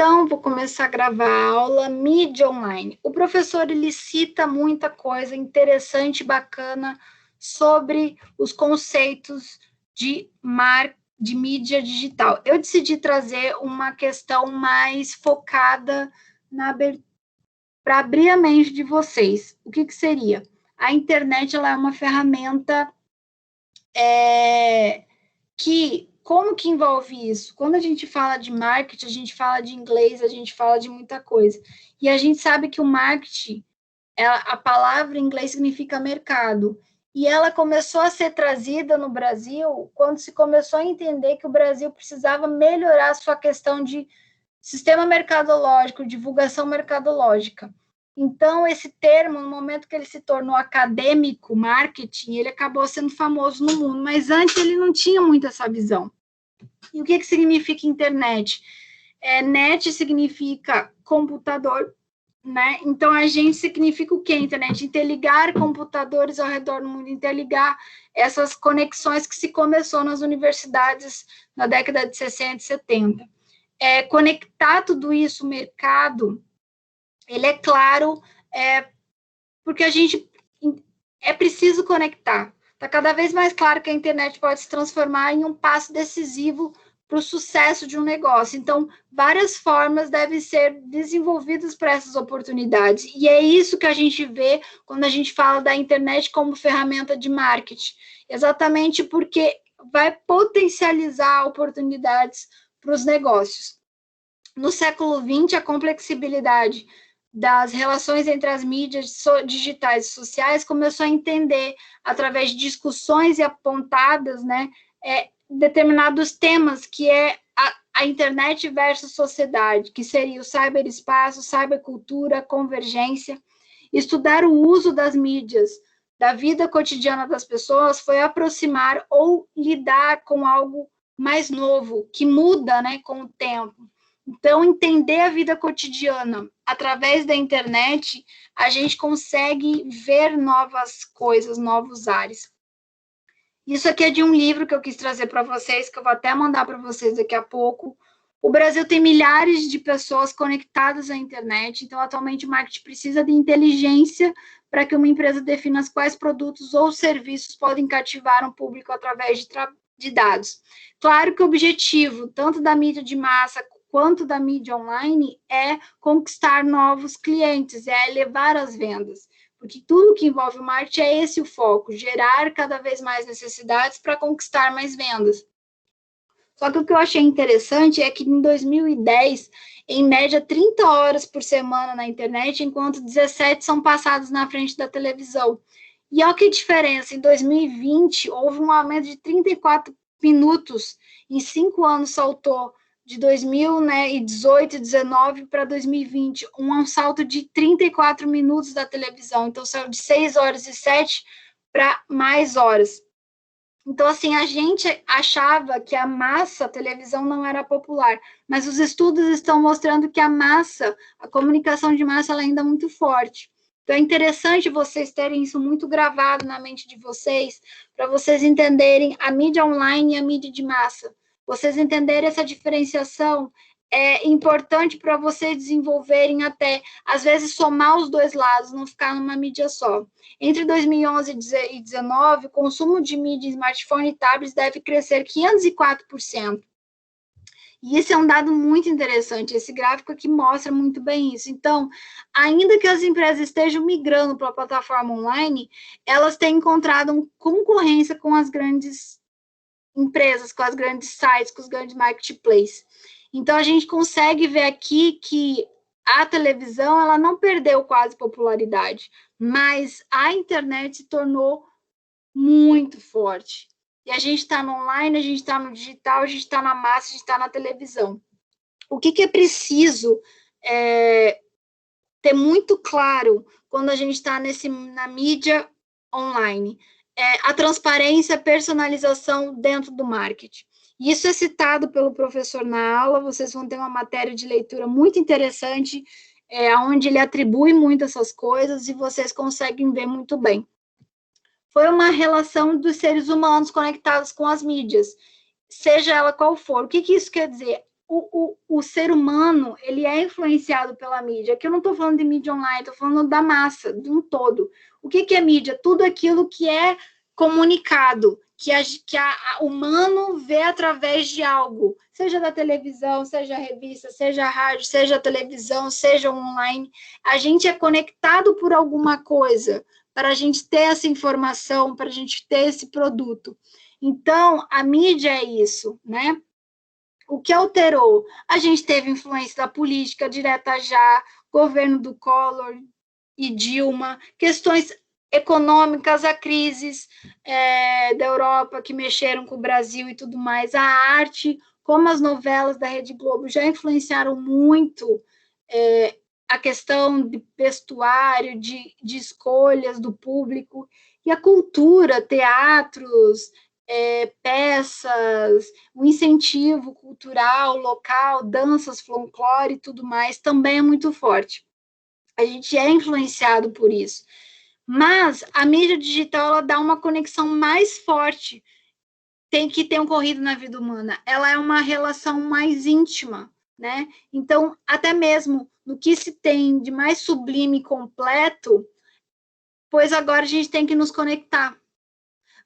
Então, vou começar a gravar a aula mídia online. O professor, ele cita muita coisa interessante, bacana, sobre os conceitos de mídia digital. Eu decidi trazer uma questão mais focada para abrir a mente de vocês. O que seria? A internet, ela é uma ferramenta como que envolve isso? Quando a gente fala de marketing, a gente fala de inglês, a gente fala de muita coisa. E a gente sabe que o marketing, a palavra em inglês significa mercado. E ela começou a ser trazida no Brasil quando se começou a entender que o Brasil precisava melhorar a sua questão de sistema mercadológico, divulgação mercadológica. Então, esse termo, no momento que ele se tornou acadêmico, marketing, ele acabou sendo famoso no mundo, mas antes ele não tinha muito essa visão. E o que significa internet? Net significa computador, né? Então, a gente significa o quê? Internet, interligar computadores ao redor do mundo, interligar essas conexões que se começou nas universidades na década de 60 e 70. Conectar tudo isso, o mercado, ele é claro, porque a gente preciso conectar. Está cada vez mais claro que a internet pode se transformar em um passo decisivo para o sucesso de um negócio. Então, várias formas devem ser desenvolvidas para essas oportunidades. E é isso que a gente vê quando a gente fala da internet como ferramenta de marketing. Exatamente porque vai potencializar oportunidades para os negócios. No século XX, a complexibilidade das relações entre as mídias digitais e sociais começou a entender, através de discussões e apontadas, né, determinados temas, que é a internet versus sociedade, que seria o cyberespaço, cybercultura, convergência. Estudar o uso das mídias da vida cotidiana das pessoas foi aproximar ou lidar com algo mais novo, que muda, né, com o tempo. Então, entender a vida cotidiana através da internet, a gente consegue ver novas coisas, novos ares. Isso aqui é de um livro que eu quis trazer para vocês, que eu vou até mandar para vocês daqui a pouco. O Brasil tem milhares de pessoas conectadas à internet, então, atualmente, o marketing precisa de inteligência para que uma empresa defina quais produtos ou serviços podem cativar um público através de dados. Claro que o objetivo, tanto da mídia de massa quanto da mídia online, é conquistar novos clientes, é elevar as vendas, porque tudo que envolve o marketing é esse o foco, gerar cada vez mais necessidades para conquistar mais vendas. Só que o que eu achei interessante é que em 2010, em média, 30 horas por semana na internet, enquanto 17 são passadas na frente da televisão. E olha que diferença, em 2020, houve um aumento de 34 minutos, em 5 anos saltou de 2018 e 19 para 2020, um salto de 34 minutos da televisão. Então, saiu de 6 horas e 7 para mais horas. Então, assim, a gente achava que a televisão não era popular, mas os estudos estão mostrando que a comunicação de massa, ela ainda é muito forte. Então, é interessante vocês terem isso muito gravado na mente de vocês, para vocês entenderem a mídia online e a mídia de massa. Vocês entenderem essa diferenciação é importante para vocês desenvolverem até, às vezes, somar os dois lados, não ficar numa mídia só. Entre 2011 e 2019, o consumo de mídia em smartphone e tablets deve crescer 504%. E esse é um dado muito interessante, esse gráfico aqui mostra muito bem isso. Então, ainda que as empresas estejam migrando para a plataforma online, elas têm encontrado concorrência com as grandes empresas, com as grandes sites, com os grandes marketplaces. Então, a gente consegue ver aqui que a televisão, ela não perdeu quase popularidade, mas a internet se tornou muito forte. E a gente está no online, a gente está no digital, a gente está na massa, a gente está na televisão. O que é preciso ter muito claro quando a gente está na mídia online? A transparência, a personalização dentro do marketing. Isso é citado pelo professor na aula, vocês vão ter uma matéria de leitura muito interessante, onde ele atribui muito essas coisas e vocês conseguem ver muito bem. Foi uma relação dos seres humanos conectados com as mídias, seja ela qual for. O que isso quer dizer? o ser humano, ele é influenciado pela mídia. Aqui eu não estou falando de mídia online, estou falando da massa, de um todo. O que é mídia? Tudo aquilo que é comunicado, o humano vê através de algo, seja da televisão, seja a revista, seja a rádio, seja a televisão, seja online. A gente é conectado por alguma coisa para a gente ter essa informação, para a gente ter esse produto. Então, a mídia é isso, né? O que alterou? A gente teve influência da política direta já, governo do Collor e Dilma, questões econômicas, a crises da Europa que mexeram com o Brasil e tudo mais, a arte, como as novelas da Rede Globo já influenciaram muito a questão de vestuário, de escolhas do público, e a cultura, teatros, peças, o incentivo cultural, local, danças, folclore e tudo mais, também é muito forte. A gente é influenciado por isso. Mas a mídia digital, ela dá uma conexão mais forte que tem ocorrido na vida humana. Ela é uma relação mais íntima, né? Então, até mesmo no que se tem de mais sublime e completo, pois agora a gente tem que nos conectar.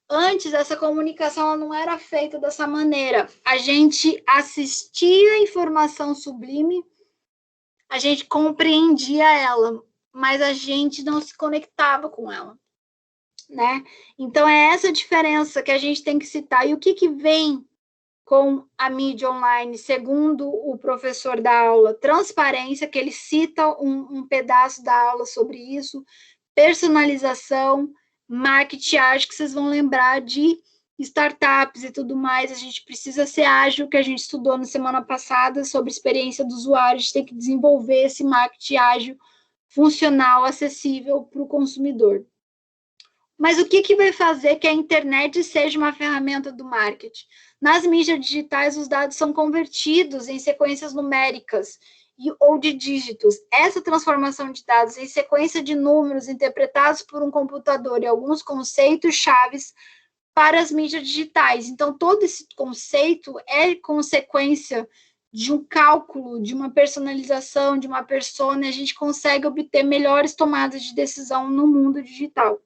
Antes, essa comunicação não era feita dessa maneira. A gente assistia a informação sublime, a gente compreendia ela, mas a gente não se conectava com ela, né? Então, é essa diferença que a gente tem que citar. E o que vem com a mídia online, segundo o professor da aula? Transparência, que ele cita um pedaço da aula sobre isso, personalização, marketing ágil, que vocês vão lembrar de startups e tudo mais. A gente precisa ser ágil, que a gente estudou na semana passada sobre experiência do usuário. A gente tem que desenvolver esse marketing ágil, funcional, acessível para o consumidor. Mas o que vai fazer que a internet seja uma ferramenta do marketing? Nas mídias digitais, os dados são convertidos em sequências numéricas ou de dígitos. Essa transformação de dados em sequência de números interpretados por um computador e alguns conceitos chaves para as mídias digitais. Então, todo esse conceito é consequência de um cálculo, de uma personalização, de uma persona, e a gente consegue obter melhores tomadas de decisão no mundo digital.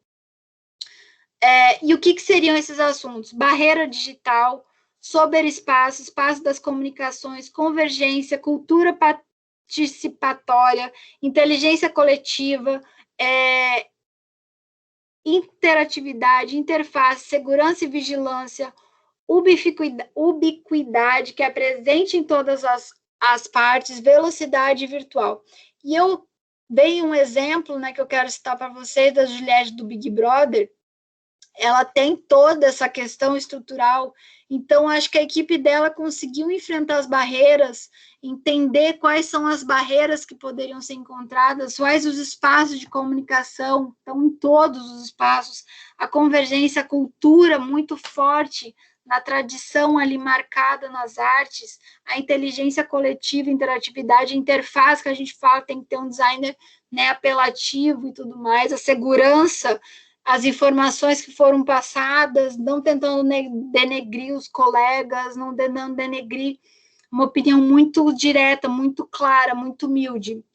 E o que seriam esses assuntos? Barreira digital, ciberespaço, espaço das comunicações, convergência, cultura participatória, inteligência coletiva, interatividade, interface, segurança e vigilância, ubiquidade, que é presente em todas as partes, velocidade virtual. E eu dei um exemplo, né, que eu quero citar para vocês, da Juliette do Big Brother. Ela tem toda essa questão estrutural, então acho que a equipe dela conseguiu enfrentar as barreiras, entender quais são as barreiras que poderiam ser encontradas, quais os espaços de comunicação, estão em todos os espaços, a convergência, a cultura muito forte na tradição ali marcada nas artes, a inteligência coletiva, interatividade, a interface que a gente fala, tem que ter um designer, né, apelativo e tudo mais, a segurança, as informações que foram passadas, não tentando denegrir os colegas, não tentando denegrir, uma opinião muito direta, muito clara, muito humilde.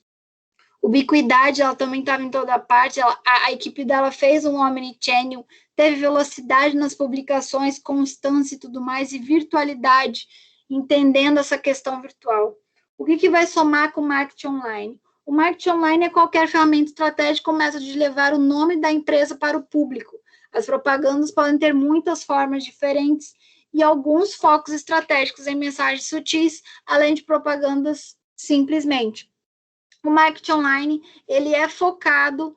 Ubiquidade, ela também estava em toda parte, a equipe dela fez um omnichannel, teve velocidade nas publicações, constância e tudo mais, e virtualidade, entendendo essa questão virtual. O que vai somar com o marketing online? O marketing online é qualquer ferramenta estratégica com meta de levar o nome da empresa para o público. As propagandas podem ter muitas formas diferentes e alguns focos estratégicos em mensagens sutis, além de propagandas simplesmente. O marketing online, ele é focado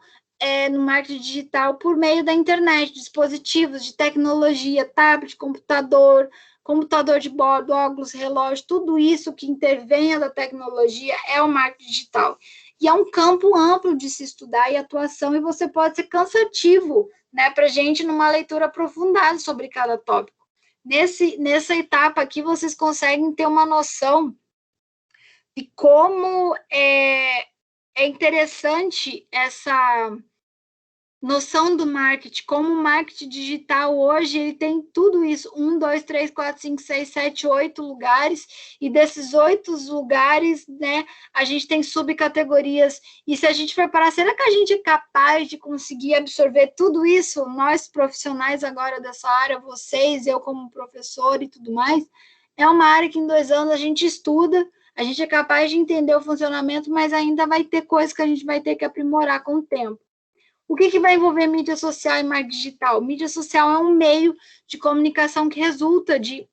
no marketing digital por meio da internet, dispositivos de tecnologia, tablet, computador de bordo, óculos, relógio, tudo isso que intervenha da tecnologia é o marketing digital. E é um campo amplo de se estudar e atuação, e você pode ser cansativo, né, para a gente numa leitura aprofundada sobre cada tópico. Nessa etapa aqui, vocês conseguem ter uma noção de como é interessante noção do marketing, como o marketing digital hoje, ele tem tudo isso, 1, 2, 3, 4, 5, 6, 7, 8 lugares, e desses 8 lugares, né, a gente tem subcategorias, e se a gente for parar, será que a gente é capaz de conseguir absorver tudo isso, nós profissionais agora dessa área, vocês, eu como professor e tudo mais? É uma área que em 2 anos a gente estuda, a gente é capaz de entender o funcionamento, mas ainda vai ter coisas que a gente vai ter que aprimorar com o tempo. O que vai envolver mídia social e marketing digital? Mídia social é um meio de comunicação que resulta de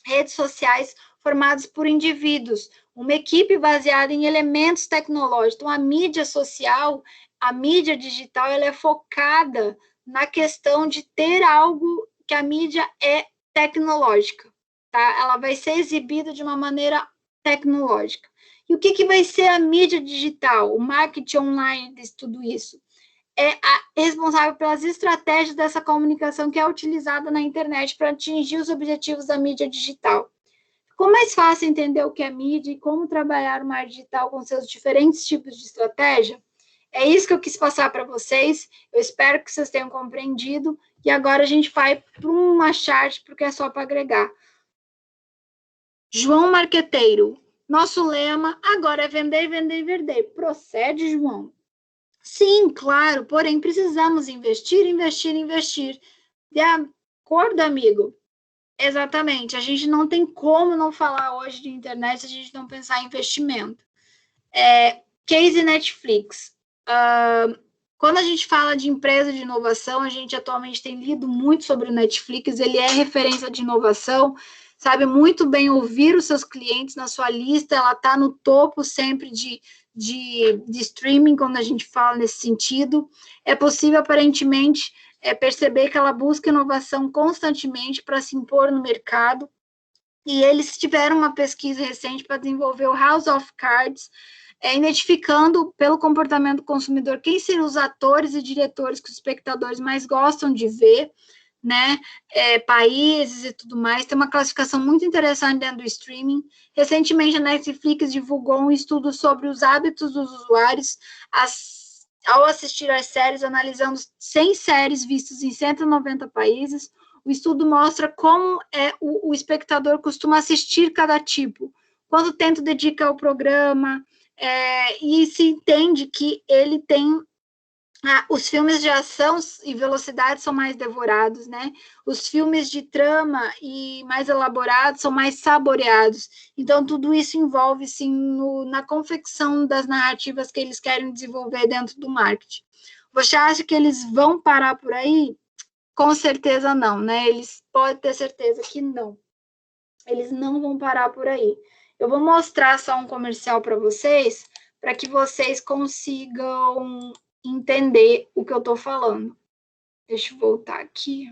redes sociais formadas por indivíduos, uma equipe baseada em elementos tecnológicos. Então, a mídia social, a mídia digital, ela é focada na questão de ter algo que a mídia é tecnológica, tá? Ela vai ser exibida de uma maneira tecnológica. E o que vai ser a mídia digital, o marketing online de tudo isso? É responsável pelas estratégias dessa comunicação que é utilizada na internet para atingir os objetivos da mídia digital. Ficou mais fácil entender o que é mídia e como trabalhar o marketing digital com seus diferentes tipos de estratégia? É isso que eu quis passar para vocês. Eu espero que vocês tenham compreendido. E agora a gente vai para uma chart, porque é só para agregar. João Marqueteiro. Nosso lema agora é vender, vender, vender. Procede, João. Sim, claro, porém precisamos investir, investir, investir. De acordo, amigo? Exatamente. A gente não tem como não falar hoje de internet se a gente não pensar em investimento. Case Netflix. Quando a gente fala de empresa de inovação, a gente atualmente tem lido muito sobre o Netflix, ele é referência de inovação, sabe muito bem ouvir os seus clientes na sua lista, ela está no topo sempre de streaming, quando a gente fala nesse sentido. É possível, aparentemente, perceber que ela busca inovação constantemente para se impor no mercado, e eles tiveram uma pesquisa recente para desenvolver o House of Cards, identificando pelo comportamento do consumidor quem seriam os atores e diretores que os espectadores mais gostam de ver, né, países e tudo mais. Tem uma classificação muito interessante dentro do streaming. Recentemente, a Netflix divulgou um estudo sobre os hábitos dos usuários ao assistir às séries, analisando 100 séries vistas em 190 países. O estudo mostra como o espectador costuma assistir cada tipo, quanto tempo dedica ao programa, e se entende que ele tem os filmes de ação e velocidade são mais devorados, né? Os filmes de trama e mais elaborados são mais saboreados. Então, tudo isso envolve, sim, na confecção das narrativas que eles querem desenvolver dentro do marketing. Você acha que eles vão parar por aí? Com certeza não, né? Eles podem ter certeza que não. Eles não vão parar por aí. Eu vou mostrar só um comercial para vocês, para que vocês consigam entender o que eu estou falando. Deixa eu voltar aqui.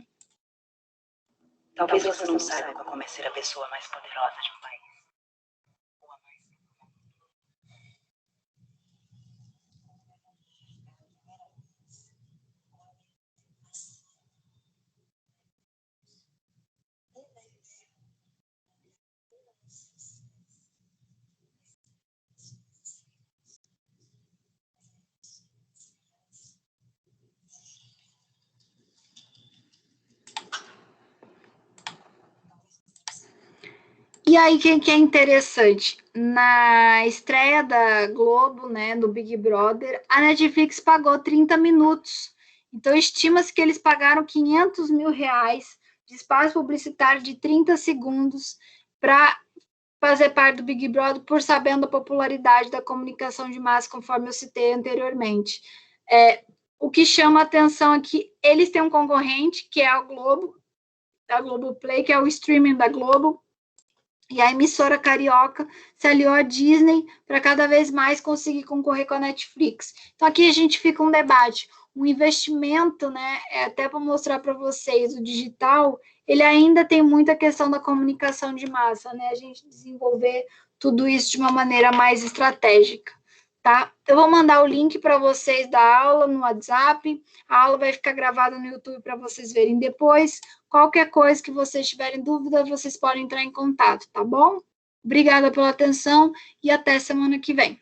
Talvez você não saiba como é ser a pessoa mais poderosa de um país. E aí, o que é interessante? Na estreia da Globo, né, do Big Brother, a Netflix pagou 30 minutos. Então, estima-se que eles pagaram 500 mil reais de espaço publicitário de 30 segundos para fazer parte do Big Brother, por sabendo a popularidade da comunicação de massa, conforme eu citei anteriormente. O que chama a atenção é que eles têm um concorrente, que é a Globo, a Globoplay, que é o streaming da Globo, e a emissora carioca se aliou à Disney para cada vez mais conseguir concorrer com a Netflix. Então, aqui a gente fica um debate. O investimento, né, até para mostrar para vocês, o digital, ele ainda tem muita questão da comunicação de massa, né? A gente desenvolver tudo isso de uma maneira mais estratégica, tá? Eu vou mandar o link para vocês da aula no WhatsApp. A aula vai ficar gravada no YouTube para vocês verem depois. Qualquer coisa que vocês tiverem dúvida, vocês podem entrar em contato, tá bom? Obrigada pela atenção e até semana que vem.